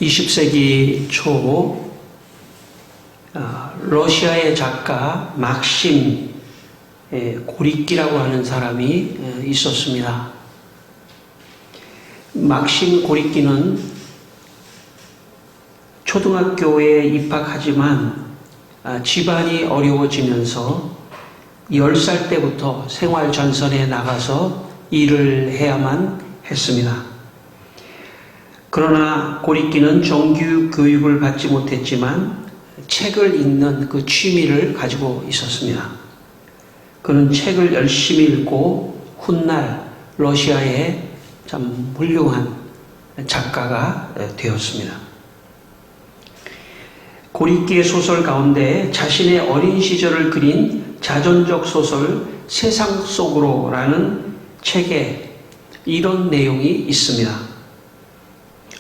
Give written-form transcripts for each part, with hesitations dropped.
20세기 초 러시아의 작가 막심 고리끼라고 하는 사람이 있었습니다. 막심 고리끼는 초등학교에 입학하지만 집안이 어려워지면서 10살 때부터 생활전선에 나가서 일을 해야만 했습니다. 그러나 고리끼는 정규 교육을 받지 못했지만 책을 읽는 그 취미를 가지고 있었습니다. 그는 책을 열심히 읽고 훗날 러시아의 참 훌륭한 작가가 되었습니다. 고리끼의 소설 가운데 자신의 어린 시절을 그린 자전적 소설 세상 속으로라는 책에 이런 내용이 있습니다.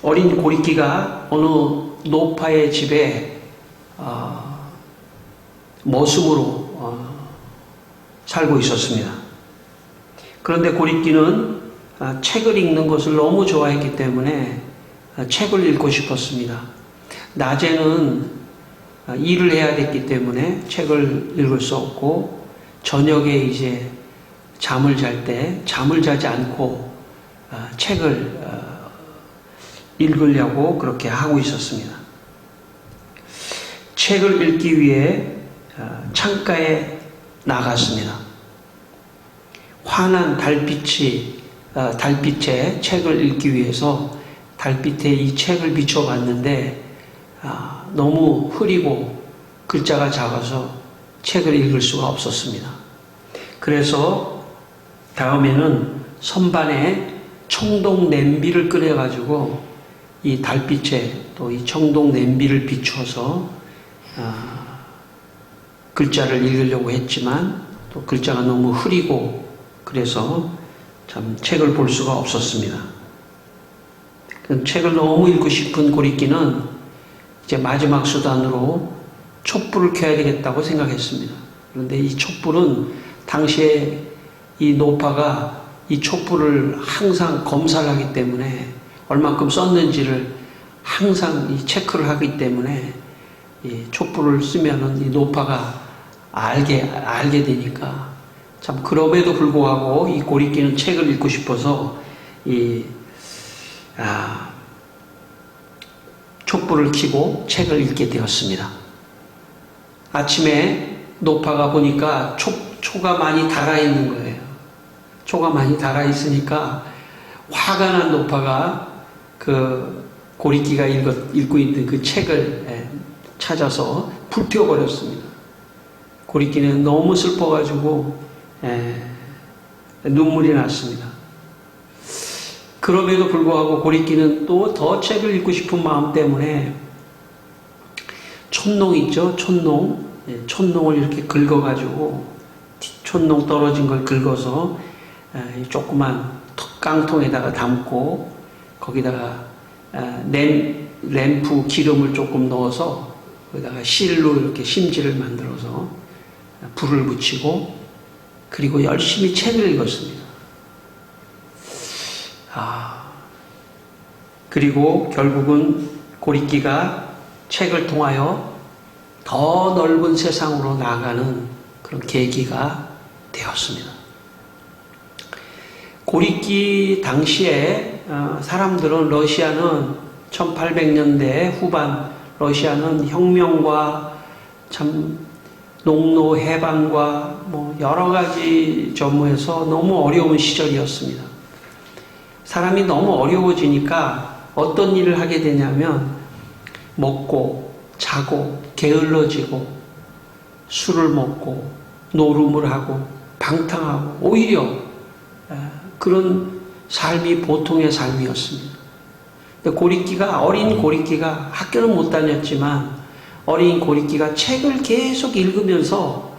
어린 고리끼가 어느 노파의 집에 머슴으로 살고 있었습니다. 그런데 고리끼는 책을 읽는 것을 너무 좋아했기 때문에 책을 읽고 싶었습니다. 낮에는 일을 해야 됐기 때문에 책을 읽을 수 없고 저녁에 이제 잠을 잘 때 잠을 자지 않고 책을 읽으려고 그렇게 하고 있었습니다. 책을 읽기 위해 창가에 나갔습니다. 환한 달빛에 책을 읽기 위해서 달빛에 이 책을 비춰봤는데 너무 흐리고 글자가 작아서 책을 읽을 수가 없었습니다. 그래서 다음에는 선반에 청동 냄비를 끓여가지고 이 달빛에 또 이 청동 냄비를 비춰서 글자를 읽으려고 했지만 또 글자가 너무 흐리고 그래서 참 책을 볼 수가 없었습니다. 그 책을 너무 읽고 싶은 고리끼는 이제 마지막 수단으로 촛불을 켜야 되겠다고 생각했습니다. 그런데 이 촛불은 당시에 이 노파가 이 촛불을 항상 검사를 하기 때문에 얼만큼 썼는지를 항상 이 체크를 하기 때문에 이 촛불을 쓰면은 이 노파가 알게 되니까 참 그럼에도 불구하고 이 고리끼는 책을 읽고 싶어서 촛불을 켜고 책을 읽게 되었습니다. 아침에 노파가 보니까 초가 많이 달아 있는 거예요. 초가 많이 달아 있으니까 화가 난 노파가 그 고리끼가 읽고 있는 그 책을 찾아서 불태워버렸습니다. 고리끼는 너무 슬퍼가지고 눈물이 났습니다. 그럼에도 불구하고 고리끼는 또 더 책을 읽고 싶은 마음 때문에 촛농 있죠? 촛농. 촛농을 이렇게 긁어가지고 촛농 떨어진 걸 긁어서 조그만 깡통에다가 담고 거기다가 램프 기름을 조금 넣어서 거기다가 실로 이렇게 심지를 만들어서 불을 붙이고 그리고 열심히 책을 읽었습니다. 그리고 결국은 고리끼가 책을 통하여 더 넓은 세상으로 나아가는 그런 계기가 되었습니다. 고리끼 당시에 사람들은 러시아는 1800년대 후반 러시아는 혁명과 참 농노 해방과 뭐 여러 가지 점에서 너무 어려운 시절이었습니다. 사람이 너무 어려워지니까 어떤 일을 하게 되냐면 먹고 자고 게을러지고 술을 먹고 노름을 하고 방탕하고 오히려 그런 삶이 보통의 삶이었습니다. 어린 고리끼가 학교는 못 다녔지만 어린 고리끼가 책을 계속 읽으면서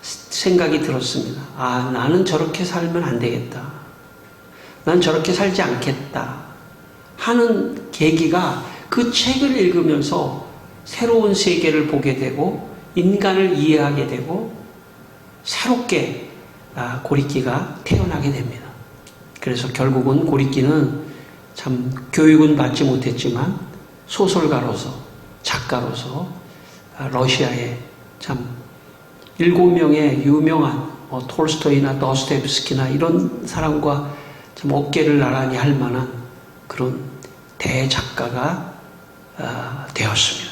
생각이 들었습니다. 나는 저렇게 살면 안 되겠다. 난 저렇게 살지 않겠다. 하는 계기가 그 책을 읽으면서 새로운 세계를 보게 되고 인간을 이해하게 되고 새롭게 고리끼가 태어나게 됩니다. 그래서 결국은 고리끼는 참 교육은 받지 못했지만 소설가로서, 작가로서 러시아에 참 7명의 유명한 톨스토이나 도스토옙스키나 이런 사람과 참 어깨를 나란히 할 만한 그런 대작가가 되었습니다.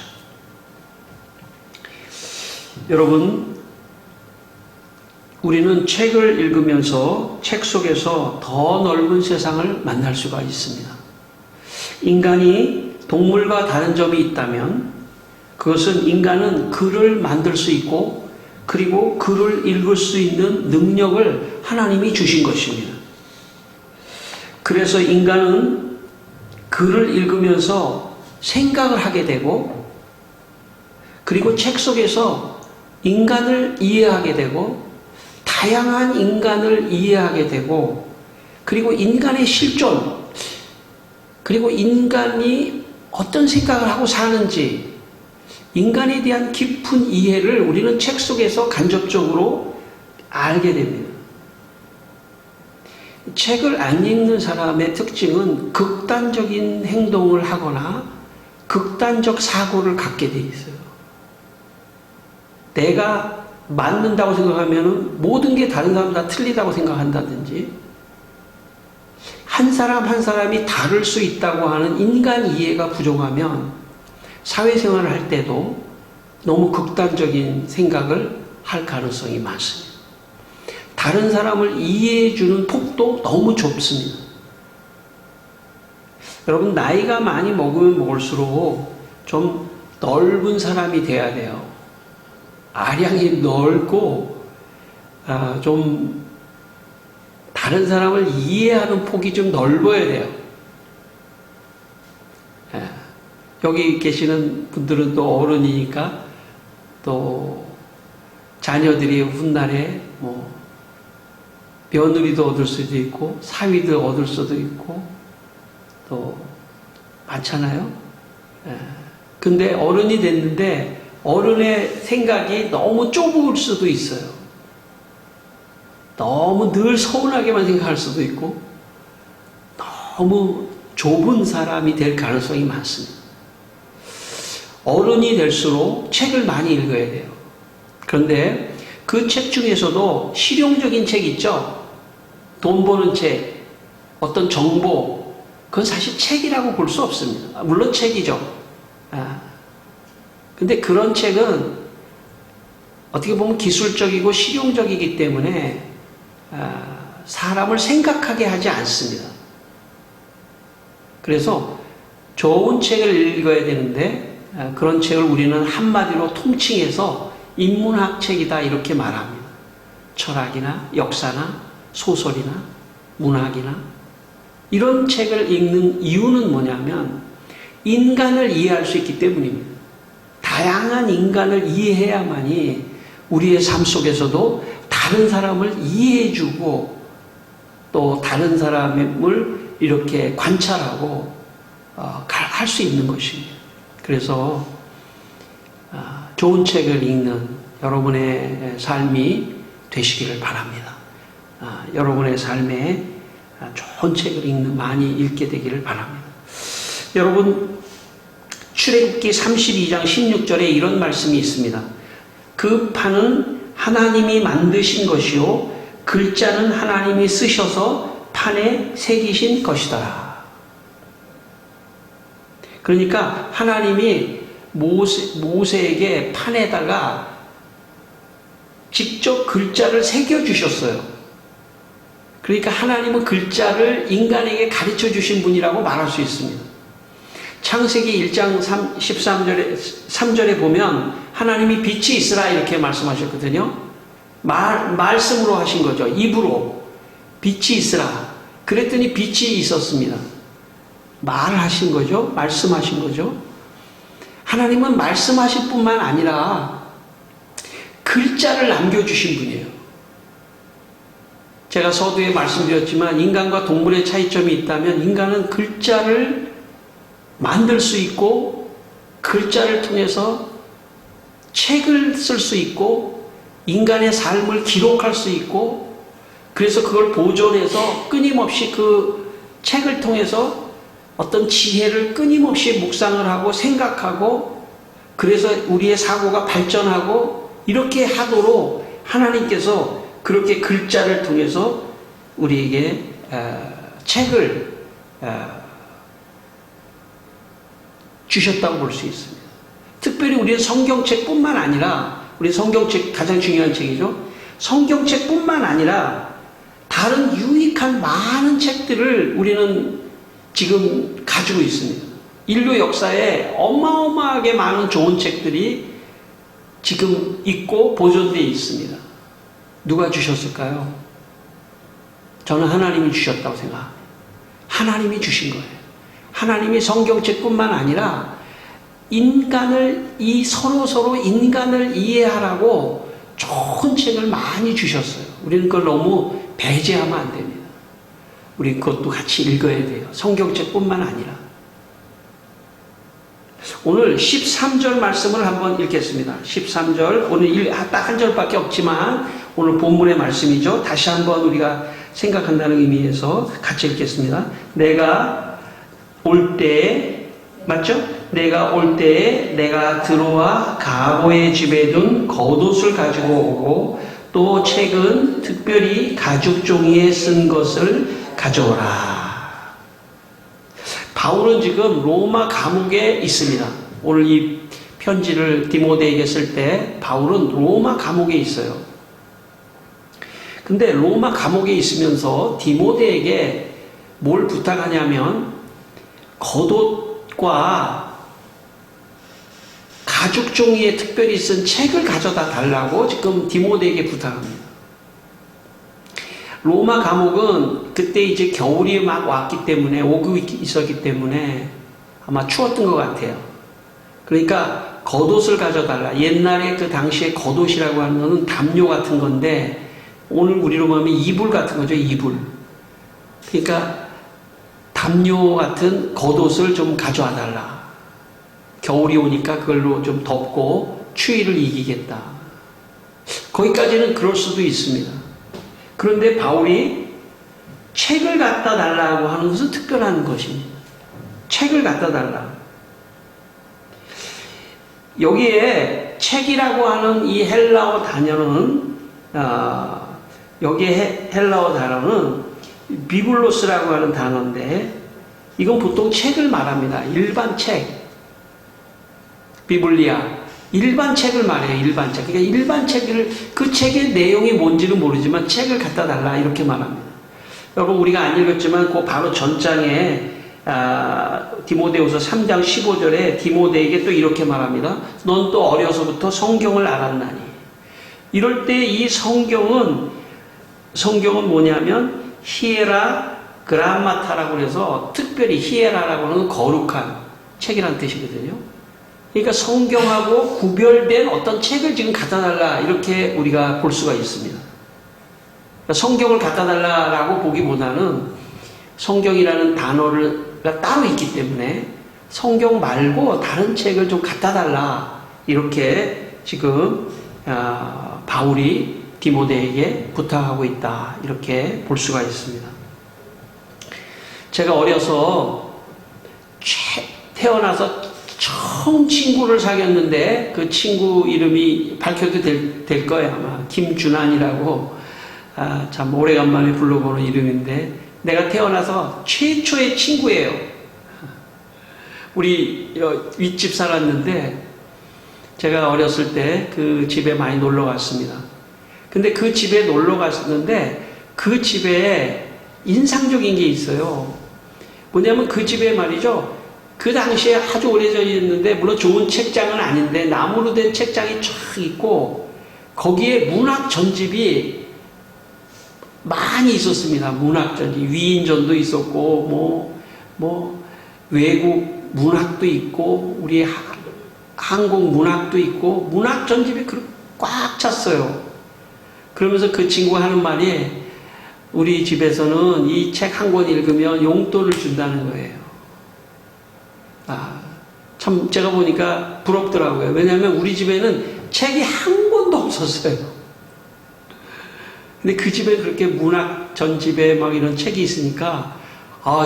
여러분, 우리는 책을 읽으면서 책 속에서 더 넓은 세상을 만날 수가 있습니다. 인간이 동물과 다른 점이 있다면 그것은 인간은 글을 만들 수 있고 그리고 글을 읽을 수 있는 능력을 하나님이 주신 것입니다. 그래서 인간은 글을 읽으면서 생각을 하게 되고 그리고 책 속에서 인간을 이해하게 되고 다양한 인간을 이해하게 되고 그리고 인간의 실존 그리고 인간이 어떤 생각을 하고 사는지 인간에 대한 깊은 이해를 우리는 책 속에서 간접적으로 알게 됩니다. 책을 안 읽는 사람의 특징은 극단적인 행동을 하거나 극단적 사고를 갖게 돼 있어요. 내가 맞는다고 생각하면 모든 게 다른 사람 다 틀리다고 생각한다든지 한 사람 한 사람이 다를 수 있다고 하는 인간 이해가 부족하면 사회생활을 할 때도 너무 극단적인 생각을 할 가능성이 많습니다. 다른 사람을 이해해주는 폭도 너무 좁습니다. 여러분, 나이가 많이 먹으면 먹을수록 좀 넓은 사람이 돼야 돼요. 아량이 넓고 좀 다른 사람을 이해하는 폭이 좀 넓어야 돼요. 여기 계시는 분들은 또 어른이니까 또 자녀들이 훗날에 뭐 며느리도 얻을 수도 있고 사위도 얻을 수도 있고 또 많잖아요. 근데 어른이 됐는데 어른의 생각이 너무 좁을 수도 있어요. 너무 늘 서운하게만 생각할 수도 있고 너무 좁은 사람이 될 가능성이 많습니다. 어른이 될수록 책을 많이 읽어야 돼요. 그런데 그 책 중에서도 실용적인 책 있죠? 돈 버는 책, 어떤 정보, 그건 사실 책이라고 볼 수 없습니다. 물론 책이죠. 근데 그런 책은 어떻게 보면 기술적이고 실용적이기 때문에 사람을 생각하게 하지 않습니다. 그래서 좋은 책을 읽어야 되는데 그런 책을 우리는 한마디로 통칭해서 인문학 책이다 이렇게 말합니다. 철학이나 역사나 소설이나 문학이나 이런 책을 읽는 이유는 뭐냐면 인간을 이해할 수 있기 때문입니다. 다양한 인간을 이해해야만이 우리의 삶 속에서도 다른 사람을 이해해주고 또 다른 사람을 이렇게 관찰하고 할 수 있는 것입니다. 그래서 좋은 책을 읽는 여러분의 삶이 되시기를 바랍니다. 여러분의 삶에 좋은 책을 많이 읽게 되기를 바랍니다. 여러분, 출애굽기 32장 16절에 이런 말씀이 있습니다. 그 판은 하나님이 만드신 것이요 글자는 하나님이 쓰셔서 판에 새기신 것이더라. 그러니까 하나님이 모세에게 판에다가 직접 글자를 새겨주셨어요. 그러니까 하나님은 글자를 인간에게 가르쳐 주신 분이라고 말할 수 있습니다. 창세기 1장 3절에 보면 하나님이 빛이 있으라 이렇게 말씀하셨거든요. 말씀으로 하신 거죠. 입으로 빛이 있으라. 그랬더니 빛이 있었습니다. 말하신 거죠. 말씀하신 거죠. 하나님은 말씀하실 뿐만 아니라 글자를 남겨주신 분이에요. 제가 서두에 말씀드렸지만 인간과 동물의 차이점이 있다면 인간은 글자를 만들 수 있고 글자를 통해서 책을 쓸 수 있고 인간의 삶을 기록할 수 있고 그래서 그걸 보존해서 끊임없이 그 책을 통해서 어떤 지혜를 끊임없이 묵상을 하고 생각하고 그래서 우리의 사고가 발전하고 이렇게 하도록 하나님께서 그렇게 글자를 통해서 우리에게 책을 주셨다고 볼 수 있습니다. 특별히 우리는 성경책뿐만 아니라 우리 성경책 가장 중요한 책이죠. 성경책뿐만 아니라 다른 유익한 많은 책들을 우리는 지금 가지고 있습니다. 인류 역사에 어마어마하게 많은 좋은 책들이 지금 있고 보존되어 있습니다. 누가 주셨을까요? 저는 하나님이 주셨다고 생각합니다. 하나님이 주신 거예요. 하나님이 성경책뿐만 아니라 서로 인간을 이해하라고 좋은 책을 많이 주셨어요. 우리는 그걸 너무 배제하면 안 됩니다. 우리 그것도 같이 읽어야 돼요. 성경책뿐만 아니라. 오늘 13절 말씀을 한번 읽겠습니다. 13절, 오늘 딱 한 절밖에 없지만 오늘 본문의 말씀이죠. 다시 한번 우리가 생각한다는 의미에서 같이 읽겠습니다. 내가 올 때에, 맞죠? 내가 올 때에 내가 들어와 가보의 집에 둔 겉옷을 가지고 오고 또 책은 특별히 가죽 종이에 쓴 것을 가져오라. 바울은 지금 로마 감옥에 있습니다. 오늘 이 편지를 디모데에게 쓸 때 바울은 로마 감옥에 있어요. 근데 로마 감옥에 있으면서 디모데에게 뭘 부탁하냐면 겉옷과 가죽 종이에 특별히 쓴 책을 가져다 달라고 지금 디모데에게 부탁합니다. 로마 감옥은 그때 이제 겨울이 막 왔기 때문에 오고 있었기 때문에 아마 추웠던 것 같아요. 그러니까 겉옷을 가져달라. 옛날에 그 당시에 겉옷이라고 하는 것은 담요 같은 건데 오늘 우리로 보면 이불 같은 거죠. 이불. 그러니까 담요 같은 겉옷을 좀 가져와 달라. 겨울이 오니까 그걸로 좀 덮고 추위를 이기겠다. 거기까지는 그럴 수도 있습니다. 그런데 바울이 책을 갖다 달라고 하는 것은 특별한 것입니다. 책을 갖다 달라. 여기에 책이라고 하는 이 헬라어 단어는 여기에 헬라어 단어는 비블로스라고 하는 단어인데 이건 보통 책을 말합니다. 일반 책. 비블리아. 일반 책을 말해요. 일반 책. 그러니까 일반 책을 그 책의 내용이 뭔지는 모르지만 책을 갖다 달라 이렇게 말합니다. 여러분 우리가 안 읽었지만 그 바로 전장에 디모데후서 3장 15절에 디모데에게 또 이렇게 말합니다. 넌 또 어려서부터 성경을 알았나니. 이럴 때 이 성경은 뭐냐면 히에라 그람마타라고 해서 특별히 히에라라고 하는 거룩한 책이라는 뜻이거든요. 그러니까 성경하고 구별된 어떤 책을 지금 갖다 달라 이렇게 우리가 볼 수가 있습니다. 그러니까 성경을 갖다 달라라고 보기보다는 성경이라는 단어가 따로 있기 때문에 성경 말고 다른 책을 좀 갖다 달라 이렇게 지금 바울이 디모데에게 부탁하고 있다 이렇게 볼 수가 있습니다. 제가 어려서 태어나서 처음 친구를 사귀었는데 그 친구 이름이 밝혀도 될 거예요. 아마 김준환이라고 참 오래간만에 불러보는 이름인데 내가 태어나서 최초의 친구예요. 우리 윗집 살았는데 제가 어렸을 때 그 집에 많이 놀러 갔습니다. 근데 그 집에 놀러 갔었는데 그 집에 인상적인 게 있어요. 뭐냐면 그 집에 말이죠. 그 당시에 아주 오래전이었는데 물론 좋은 책장은 아닌데 나무로 된 책장이 쫙 있고 거기에 문학 전집이 많이 있었습니다. 문학 전집 위인전도 있었고 뭐 외국 문학도 있고 우리 한국 문학도 있고 문학 전집이 꽉 찼어요. 그러면서 그 친구가 하는 말이 우리 집에서는 이 책 한 권 읽으면 용돈을 준다는 거예요. 참 제가 보니까 부럽더라고요. 왜냐하면 우리 집에는 책이 한 권도 없었어요. 근데 그 집에 그렇게 문학 전집에 막 이런 책이 있으니까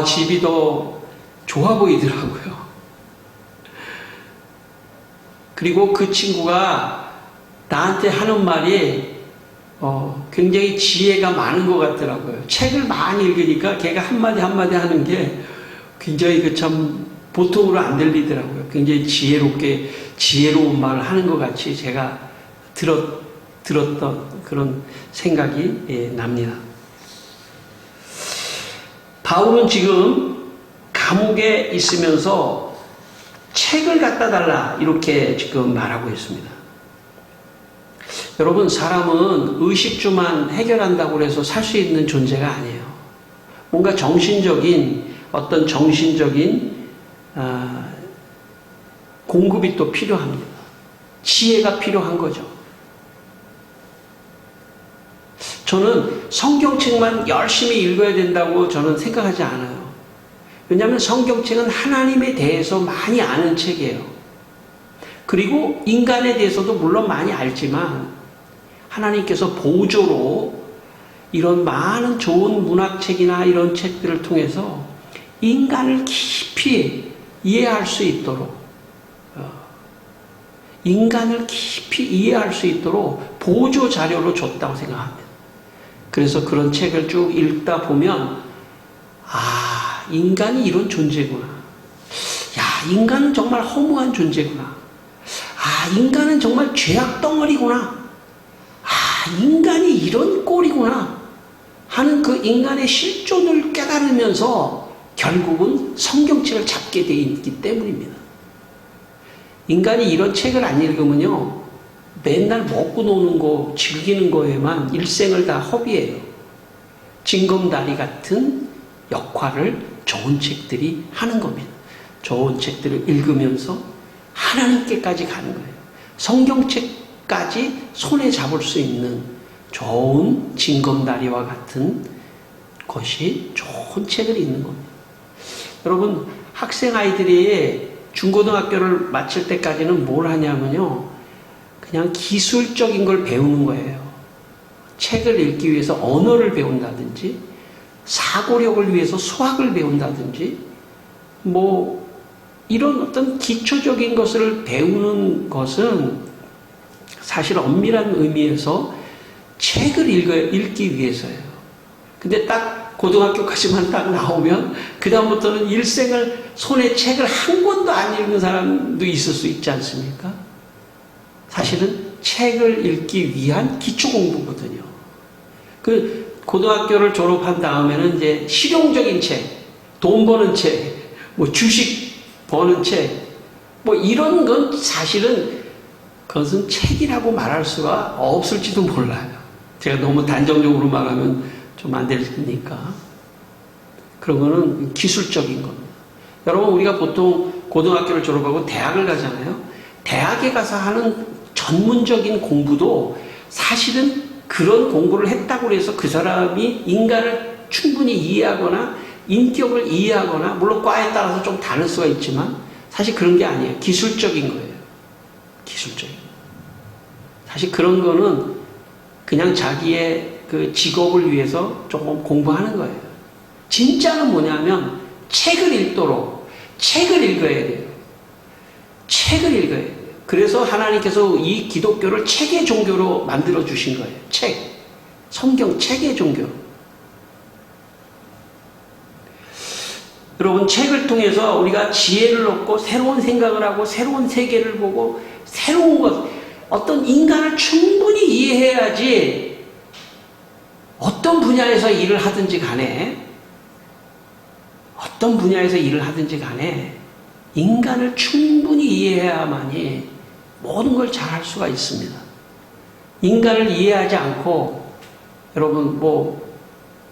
집이 더 좋아 보이더라고요. 그리고 그 친구가 나한테 하는 말이 굉장히 지혜가 많은 것 같더라고요. 책을 많이 읽으니까 걔가 한마디 한마디 하는 게 굉장히 그 참 보통으로 안 들리더라고요. 굉장히 지혜로운 말을 하는 것 같이 제가 들었던 그런 생각이 납니다. 바울은 지금 감옥에 있으면서 책을 갖다 달라 이렇게 지금 말하고 있습니다. 여러분, 사람은 의식주만 해결한다고 해서 살 수 있는 존재가 아니에요. 뭔가 어떤 정신적인 공급이 또 필요합니다. 지혜가 필요한 거죠. 저는 성경책만 열심히 읽어야 된다고 저는 생각하지 않아요. 왜냐하면 성경책은 하나님에 대해서 많이 아는 책이에요. 그리고 인간에 대해서도 물론 많이 알지만 하나님께서 보조로 이런 많은 좋은 문학책이나 이런 책들을 통해서 인간을 깊이 이해할 수 있도록 보조 자료로 줬다고 생각합니다. 그래서 그런 책을 쭉 읽다 보면 인간이 이런 존재구나. 인간은 정말 허무한 존재구나. 인간은 정말 죄악 덩어리구나. 인간이 이런 꼴이구나 하는 그 인간의 실존을 깨달으면서 결국은 성경책을 잡게 돼 있기 때문입니다. 인간이 이런 책을 안 읽으면요, 맨날 먹고 노는 거, 즐기는 거에만 일생을 다 허비해요. 징검다리 같은 역할을 좋은 책들이 하는 겁니다. 좋은 책들을 읽으면서 하나님께까지 가는 거예요. 성경책까지 손에 잡을 수 있는 좋은 징검다리와 같은 것이 좋은 책을 읽는 겁니다. 여러분, 학생 아이들이 중고등학교를 마칠 때까지는 뭘 하냐면요, 그냥 기술적인 걸 배우는 거예요. 책을 읽기 위해서 언어를 배운다든지, 사고력을 위해서 수학을 배운다든지, 이런 어떤 기초적인 것을 배우는 것은 사실 엄밀한 의미에서 책을 읽기 위해서예요. 근데 딱 고등학교까지만 딱 나오면 그다음부터는 일생을 손에 책을 한 권도 안 읽는 사람도 있을 수 있지 않습니까? 사실은 책을 읽기 위한 기초 공부거든요. 그 고등학교를 졸업한 다음에는 이제 실용적인 책, 돈 버는 책, 주식 버는 책, 이런 건 사실은 그것은 책이라고 말할 수가 없을지도 몰라요. 제가 너무 단정적으로 말하면 좀 안 되니까. 그런 거는 기술적인 겁니다. 여러분, 우리가 보통 고등학교를 졸업하고 대학을 가잖아요. 대학에 가서 하는 전문적인 공부도 사실은 그런 공부를 했다고 해서 그 사람이 인간을 충분히 이해하거나 인격을 이해하거나, 물론 과에 따라서 좀 다를 수가 있지만 사실 그런 게 아니에요. 기술적인 거예요. 기술적인. 사실 그런 거는 그냥 자기의 그 직업을 위해서 조금 공부하는 거예요. 진짜는 뭐냐면 책을 읽어야 돼요. 책을 읽어야 돼요. 그래서 하나님께서 이 기독교를 책의 종교로 만들어 주신 거예요. 성경 책의 종교. 여러분, 책을 통해서 우리가 지혜를 얻고 새로운 생각을 하고 새로운 세계를 보고 새로운 것, 어떤 인간을 충분히 이해해야지 어떤 분야에서 일을 하든지 간에 인간을 충분히 이해해야만이 모든 걸 잘할 수가 있습니다. 인간을 이해하지 않고 여러분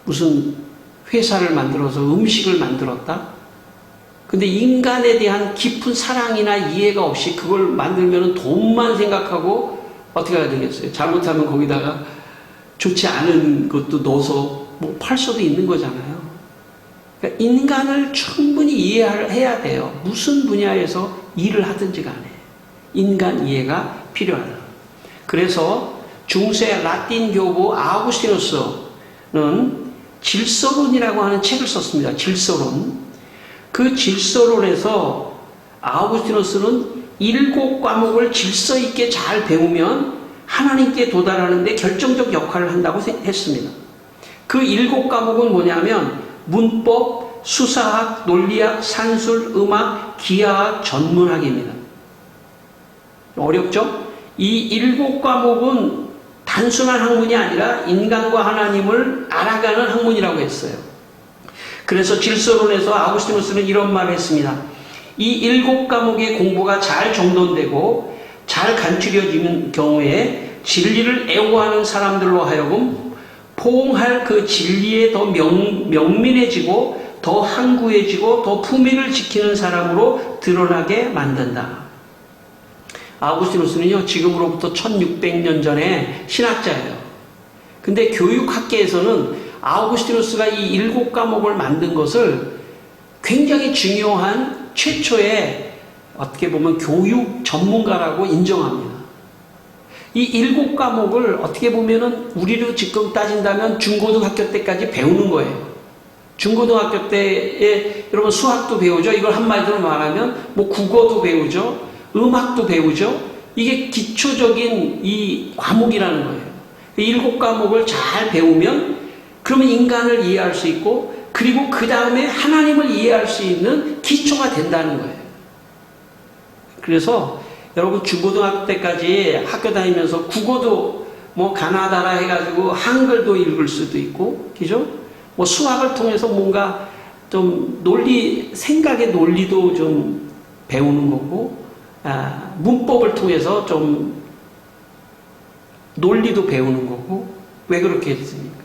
무슨 회사를 만들어서 음식을 만들었다? 근데 인간에 대한 깊은 사랑이나 이해가 없이 그걸 만들면 돈만 생각하고 어떻게 해야 되겠어요? 잘못하면 거기다가 좋지 않은 것도 넣어서 팔 수도 있는 거잖아요. 그러니까 인간을 충분히 이해해야 돼요. 무슨 분야에서 일을 하든지 간에 인간 이해가 필요하다. 그래서 중세 라틴 교부 아우구스티누스는 질서론이라고 하는 책을 썼습니다. 질서론. 그 질서론에서 아우구스티누스는 7과목을 질서 있게 잘 배우면 하나님께 도달하는 데 결정적 역할을 한다고 했습니다. 그 7과목은 뭐냐면 문법, 수사학, 논리학, 산술, 음악, 기하학, 전문학입니다. 어렵죠? 이 7과목은 단순한 학문이 아니라 인간과 하나님을 알아가는 학문이라고 했어요. 그래서 질서론에서 아우구스티누스는 이런 말을 했습니다. 이 7과목의 공부가 잘 정돈되고 잘 간추려지는 경우에 진리를 애호하는 사람들로 하여금 포옹할 그 진리에 더 명민해지고 더 항구해지고 더 품위를 지키는 사람으로 드러나게 만든다. 아우구스티누스는요, 지금으로부터 1600년 전에 신학자예요. 근데 교육학계에서는 아우구스티누스가 이 7과목을 만든 것을 굉장히 중요한 최초의 어떻게 보면 교육 전문가라고 인정합니다. 이 7과목을 어떻게 보면은 우리로 지금 따진다면 중고등학교 때까지 배우는 거예요. 중고등학교 때에 여러분 수학도 배우죠. 이걸 한마디로 말하면 뭐 국어도 배우죠. 음악도 배우죠. 이게 기초적인 이 과목이라는 거예요. 7과목을 잘 배우면 그러면 인간을 이해할 수 있고 그리고 그 다음에 하나님을 이해할 수 있는 기초가 된다는 거예요. 그래서 여러분 중고등학교 때까지 학교 다니면서 국어도 뭐 가나다라 해가지고 한글도 읽을 수도 있고, 그죠? 뭐 수학을 통해서 뭔가 좀 생각의 논리도 좀 배우는 거고, 문법을 통해서 좀 논리도 배우는 거고, 왜 그렇게 했습니까?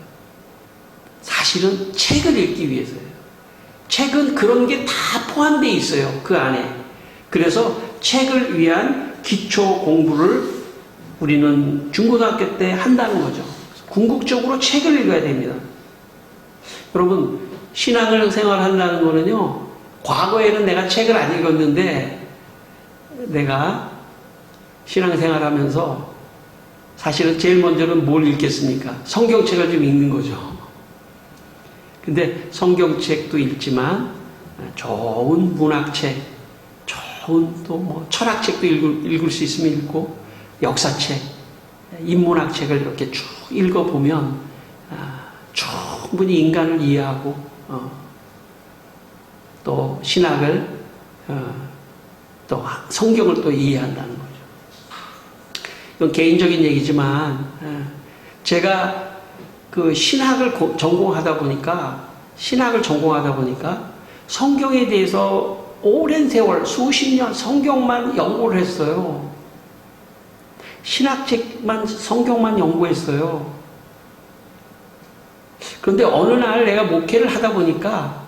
사실은 책을 읽기 위해서예요. 책은 그런 게 다 포함되어 있어요. 그 안에. 그래서 책을 위한 기초 공부를 우리는 중고등학교 때 한다는 거죠. 궁극적으로 책을 읽어야 됩니다. 여러분, 신앙을 생활한다는 거는요, 과거에는 내가 책을 안 읽었는데 내가 신앙생활 하면서 사실은 제일 먼저는 뭘 읽겠습니까? 성경책을 좀 읽는 거죠. 근데 성경책도 읽지만 좋은 문학책, 좋은 또 뭐 철학책도 읽을 수 있으면 읽고, 역사책, 인문학책을 이렇게 쭉 읽어보면 충분히 인간을 이해하고 또 신학을 또 성경을 또 이해한다는 거죠. 이건 개인적인 얘기지만 제가 그 신학을 전공하다 보니까 성경에 대해서 오랜 세월 수십 년 성경만 연구를 했어요. 신학책만 성경만 연구했어요. 그런데 어느 날 내가 목회를 하다 보니까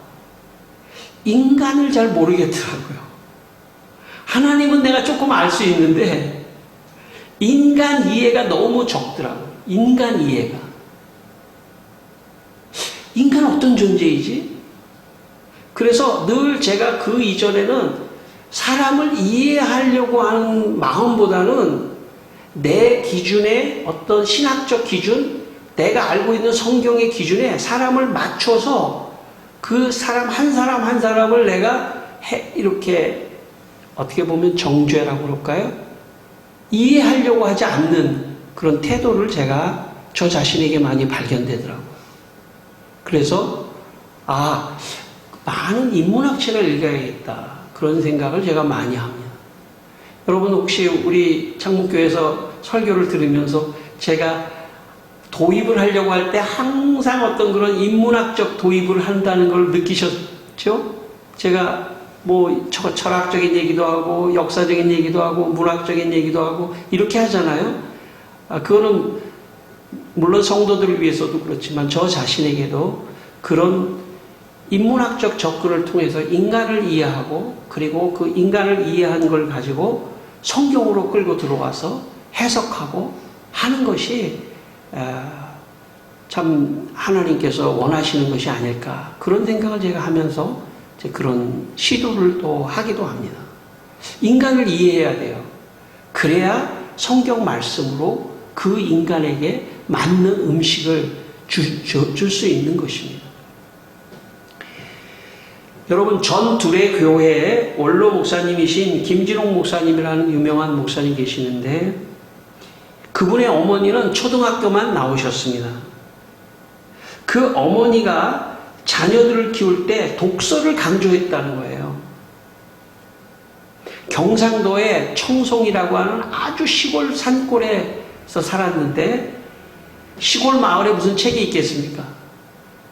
인간을 잘 모르겠더라고요. 하나님은 내가 조금 알 수 있는데 인간 이해가 너무 적더라고요. 인간 이해가. 인간 어떤 존재이지? 그래서 늘 제가 그 이전에는 사람을 이해하려고 하는 마음보다는 내 기준의 어떤 신학적 기준, 내가 알고 있는 성경의 기준에 사람을 맞춰서 그 사람 한 사람을 내가 이렇게 어떻게 보면 정죄라고 그럴까요? 이해하려고 하지 않는 그런 태도를 제가 저 자신에게 많이 발견되더라고요. 그래서 많은 인문학책을 읽어야겠다, 그런 생각을 제가 많이 합니다. 여러분 혹시 우리 창목교회에서 설교를 들으면서 제가 도입을 하려고 할 때 항상 어떤 그런 인문학적 도입을 한다는 걸 느끼셨죠? 제가 뭐 철학적인 얘기도 하고 역사적인 얘기도 하고 문학적인 얘기도 하고 이렇게 하잖아요. 그거는 물론 성도들을 위해서도 그렇지만 저 자신에게도 그런 인문학적 접근을 통해서 인간을 이해하고 그리고 그 인간을 이해한 걸 가지고 성경으로 끌고 들어와서 해석하고 하는 것이 참 하나님께서 원하시는 것이 아닐까, 그런 생각을 제가 하면서 그런 시도를 또 하기도 합니다. 인간을 이해해야 돼요. 그래야 성경 말씀으로 그 인간에게 맞는 음식을 줄 수 있는 것입니다. 여러분, 전 둘의 교회에 원로 목사님이신 김진홍 목사님이라는 유명한 목사님 계시는데 그분의 어머니는 초등학교만 나오셨습니다. 그 어머니가 자녀들을 키울 때 독서를 강조했다는 거예요. 경상도의 청송이라고 하는 아주 시골 산골에서 살았는데 시골 마을에 무슨 책이 있겠습니까?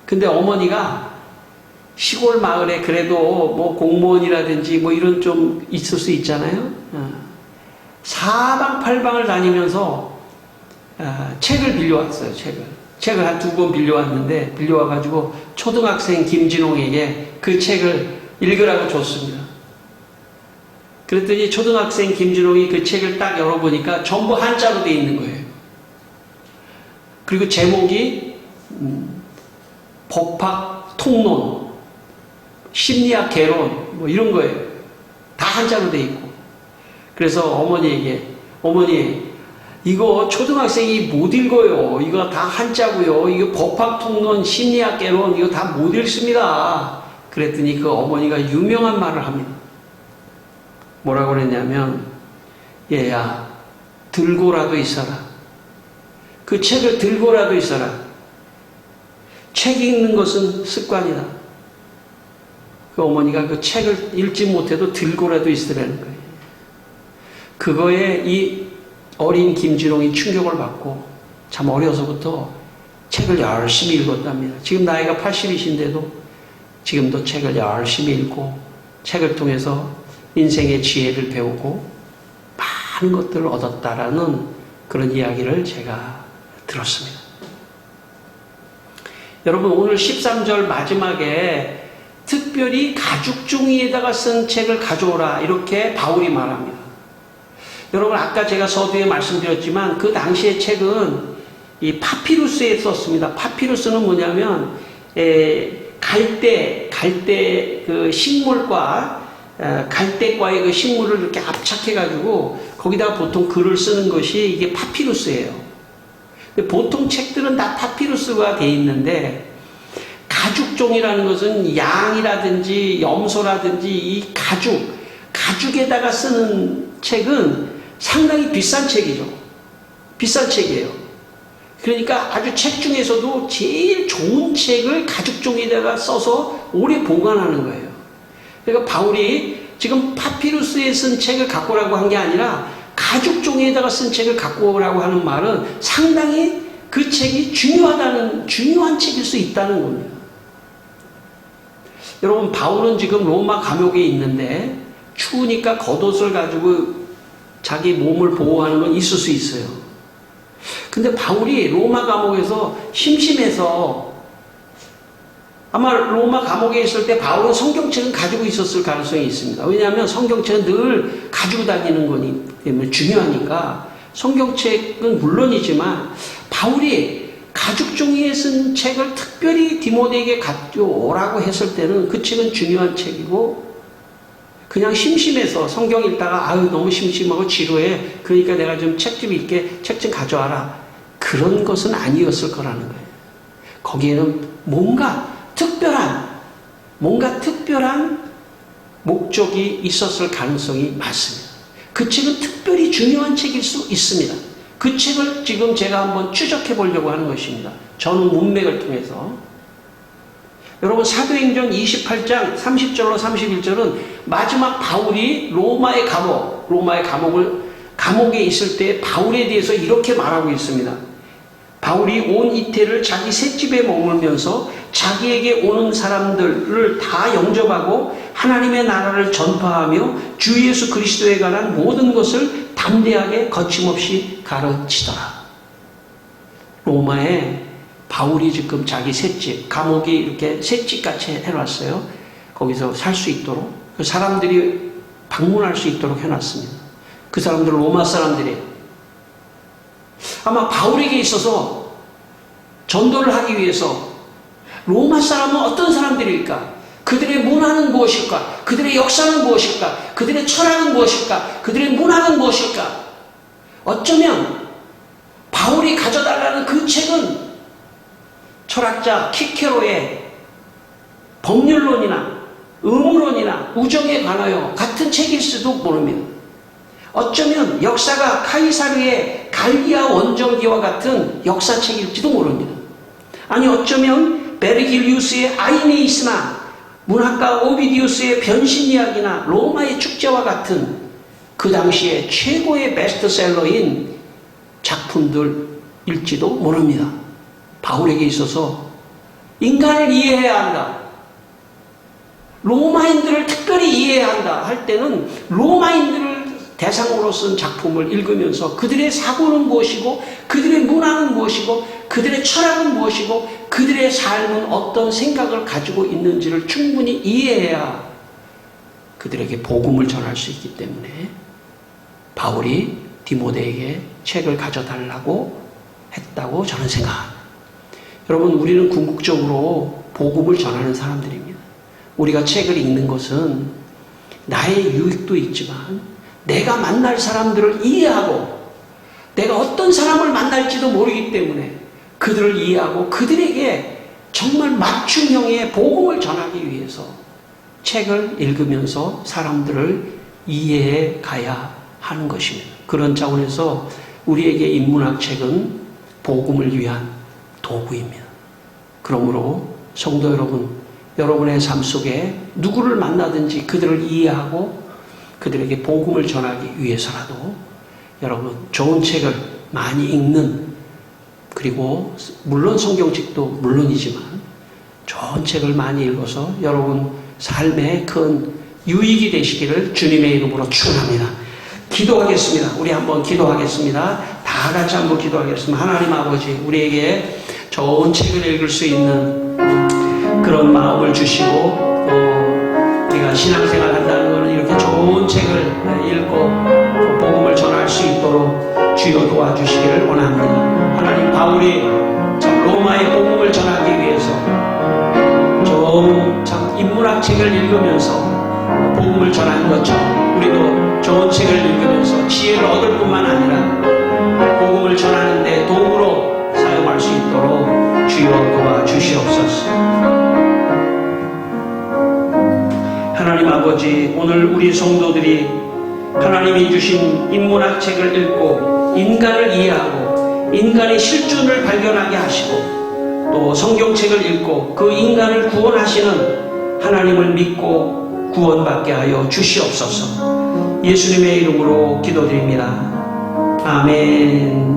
근데 어머니가 시골 마을에 그래도 뭐 공무원이라든지 뭐 이런 좀 있을 수 있잖아요. 사방팔방을 다니면서 책을 빌려왔어요. 책을 한 2권 빌려왔는데 빌려와가지고 초등학생 김진홍에게 그 책을 읽으라고 줬습니다. 그랬더니 초등학생 김진홍이 그 책을 딱 열어보니까 전부 한자로 되어 있는 거예요. 그리고 제목이 법학 통론, 심리학 개론 뭐 이런 거예요. 다 한자로 돼 있고. 그래서 어머니에게 어머니 이거 초등학생이 못 읽어요. 이거 다 한자고요. 이거 법학 통론, 심리학 개론 이거 다 못 읽습니다. 그랬더니 그 어머니가 유명한 말을 합니다. 뭐라고 그랬냐면 얘야 들고라도 있어라. 그 책을 들고라도 있어라. 책 읽는 것은 습관이다. 그 어머니가 그 책을 읽지 못해도 들고라도 있으라는 거예요. 그거에 이 어린 김진홍이 충격을 받고 참 어려서부터 책을 열심히 읽었답니다. 지금 나이가 80이신데도 지금도 책을 열심히 읽고 책을 통해서 인생의 지혜를 배우고 많은 것들을 얻었다라는 그런 이야기를 제가 들었습니다. 여러분 오늘 13절 마지막에 특별히 가죽 종이에다가 쓴 책을 가져오라 이렇게 바울이 말합니다. 여러분 아까 제가 서두에 말씀드렸지만 그 당시의 책은 이 파피루스에 썼습니다. 파피루스는 뭐냐면 갈대 그 식물과 갈대과의 그 식물을 이렇게 압착해가지고 거기다가 보통 글을 쓰는 것이 이게 파피루스예요. 보통 책들은 다 파피루스가 돼 있는데 가죽종이라는 것은 양이라든지 염소라든지 이 가죽에다가 쓰는 책은 상당히 비싼 책이죠. 비싼 책이에요. 그러니까 아주 책 중에서도 제일 좋은 책을 가죽종이에다가 써서 오래 보관하는 거예요. 그러니까 바울이 지금 파피루스에 쓴 책을 갖고 오라고 한 게 아니라 가죽종이에다가 쓴 책을 갖고 오라고 하는 말은 상당히 그 책이 중요한 책일 수 있다는 겁니다. 여러분 바울은 지금 로마 감옥에 있는데 추우니까 겉옷을 가지고 자기 몸을 보호하는 건 있을 수 있어요. 근데 바울이 로마 감옥에서 심심해서 아마 로마 감옥에 있을 때 바울은 성경책은 가지고 있었을 가능성이 있습니다. 왜냐하면 성경책은 늘 가지고 다니는 거기 때문에 중요하니까 성경책은 물론이지만 바울이 가죽 종이에 쓴 책을 특별히 디모데에게 가져오라고 했을 때는 그 책은 중요한 책이고 그냥 심심해서 성경 읽다가 아유 너무 심심하고 지루해 그러니까 내가 좀 책 좀 읽게 책 좀 가져와라 그런 것은 아니었을 거라는 거예요. 거기에는 뭔가 특별한 목적이 있었을 가능성이 많습니다. 그 책은 특별히 중요한 책일 수 있습니다. 그 책을 지금 제가 한번 추적해 보려고 하는 것입니다. 저는 문맥을 통해서. 여러분 사도행전 28장 30절로 31절은 마지막 바울이 로마의 감옥에 있을 때 바울에 대해서 이렇게 말하고 있습니다. 바울이 온 이태를 자기 셋집에 머물면서 자기에게 오는 사람들을 다 영접하고 하나님의 나라를 전파하며 주 예수 그리스도에 관한 모든 것을 담대하게 거침없이 가르치더라. 로마에 바울이 지금 자기 셋집, 감옥이 이렇게 셋집같이 해놨어요. 거기서 살 수 있도록 그 사람들이 방문할 수 있도록 해놨습니다. 그 사람들은 로마 사람들이에요. 아마 바울에게 있어서 전도를 하기 위해서 로마 사람은 어떤 사람들일까? 그들의 문화는 무엇일까? 그들의 역사는 무엇일까? 그들의 철학은 무엇일까? 그들의 문화는 무엇일까? 어쩌면 바울이 가져달라는 그 책은 철학자 키케로의 법률론이나 의무론이나 우정에 관하여 같은 책일 수도 모릅니다. 어쩌면 역사가 카이사르의 갈기아 원정기와 같은 역사책일지도 모릅니다. 아니 어쩌면 베르길리우스의 아이네이스나 문학가 오비디우스의 변신 이야기나 로마의 축제와 같은 그 당시에 최고의 베스트셀러인 작품들일지도 모릅니다. 바울에게 있어서 인간을 이해해야 한다, 로마인들을 특별히 이해해야 한다 할 때는 로마인들을 대상으로 쓴 작품을 읽으면서 그들의 사고는 무엇이고 그들의 문화는 무엇이고 그들의 철학은 무엇이고 그들의 삶은 어떤 생각을 가지고 있는지를 충분히 이해해야 그들에게 복음을 전할 수 있기 때문에 바울이 디모데에게 책을 가져달라고 했다고 저는 생각합니다. 여러분, 우리는 궁극적으로 복음을 전하는 사람들입니다. 우리가 책을 읽는 것은 나의 유익도 있지만 내가 만날 사람들을 이해하고 내가 어떤 사람을 만날지도 모르기 때문에 그들을 이해하고 그들에게 정말 맞춤형의 복음을 전하기 위해서 책을 읽으면서 사람들을 이해해 가야 하는 것입니다. 그런 차원에서 우리에게 인문학 책은 복음을 위한 도구입니다. 그러므로 성도 여러분, 여러분의 삶 속에 누구를 만나든지 그들을 이해하고 그들에게 복음을 전하기 위해서라도 여러분 좋은 책을 많이 읽는, 그리고 물론 성경책도 물론이지만 좋은 책을 많이 읽어서 여러분 삶에 큰 유익이 되시기를 주님의 이름으로 축원합니다. 기도하겠습니다. 우리 한번 기도하겠습니다. 다 같이 한번 기도하겠습니다. 하나님 아버지, 우리에게 좋은 책을 읽을 수 있는 그런 마음을 주시고 우리가 신앙생활 한다는 것은 이렇게 좋은 책을 읽고 복음을 전할 수 있도록 주여 도와주시기를 원합니다. 하나님, 바울이 참 로마의 복음을 전하기 위해서 좋은 참 인문학 책을 읽으면서 복음을 전한 것처럼 우리도 좋은 책을 읽으면서 지혜를 얻을 뿐만 아니라 복음을 전하는 데 도구로 사용할 수 있도록 주여 도와주시옵소서. 하나님 아버지, 오늘 우리 성도들이 하나님이 주신 인문학 책을 읽고 인간을 이해하고 인간의 실존을 발견하게 하시고 또 성경책을 읽고 그 인간을 구원하시는 하나님을 믿고 구원받게 하여 주시옵소서. 예수님의 이름으로 기도드립니다. 아멘.